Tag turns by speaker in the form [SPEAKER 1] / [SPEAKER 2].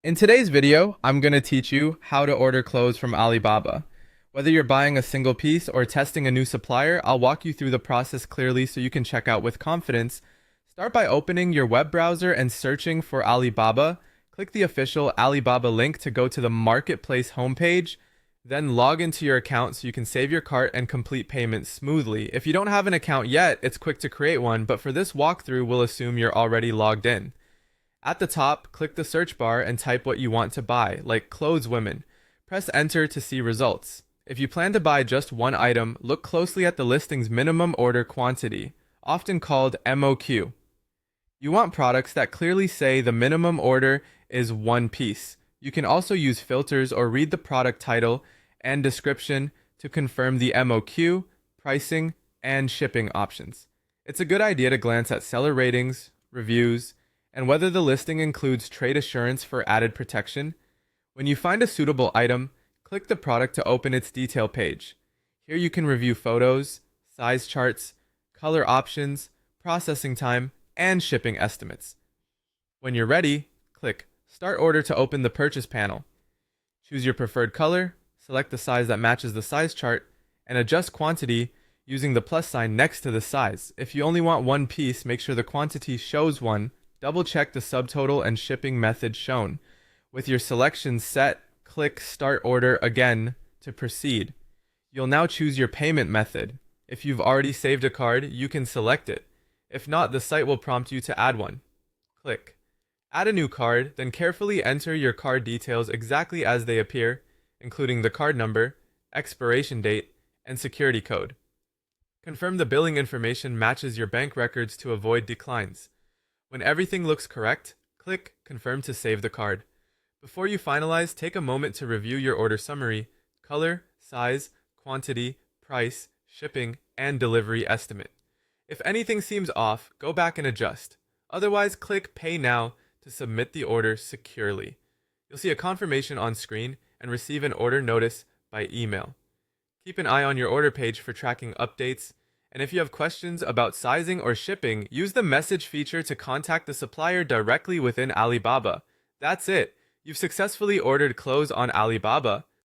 [SPEAKER 1] In today's video, I'm going to teach you how to order clothes from Alibaba. Whether you're buying a single piece or testing a new supplier, I'll walk you through the process clearly so you can check out with confidence. Start by opening your web browser and searching for Alibaba. Click the official Alibaba link to go to the marketplace homepage. Then log into your account so you can save your cart and complete payment smoothly. If you don't have an account yet, it's quick to create one, but for this walkthrough, we'll assume you're already logged in. At the top, click the search bar and type what you want to buy, like clothes women. Press enter to see results. If you plan to buy just one item, look closely at the listing's minimum order quantity, often called MOQ. You want products that clearly say the minimum order is one piece. You can also use filters or read the product title and description to confirm the MOQ, pricing, and shipping options. It's a good idea to glance at seller ratings, reviews, and whether the listing includes trade assurance for added protection. When you find a suitable item, click the product to open its detail page. Here you can review photos, size charts, color options, processing time, and shipping estimates. When you're ready, click Start Order to open the purchase panel. Choose your preferred color, select the size that matches the size chart, and adjust quantity using the plus sign next to the size. If you only want one piece, make sure the quantity shows one. Double check the subtotal and shipping method shown. With your selection set, click Start Order again to proceed. You'll now choose your payment method. If you've already saved a card, you can select it. If not, the site will prompt you to add one. Click Add a new card, then carefully enter your card details exactly as they appear, including the card number, expiration date, and security code. Confirm the billing information matches your bank records to avoid declines. When everything looks correct, click Confirm to save the card. Before you finalize, take a moment to review your order summary, color, size, quantity, price, shipping, and delivery estimate. If anything seems off, go back and adjust. Otherwise, click Pay Now to submit the order securely. You'll see a confirmation on screen and receive an order notice by email. Keep an eye on your order page for tracking updates. And if you have questions about sizing or shipping, use the message feature to contact the supplier directly within Alibaba. That's it. You've successfully ordered clothes on Alibaba.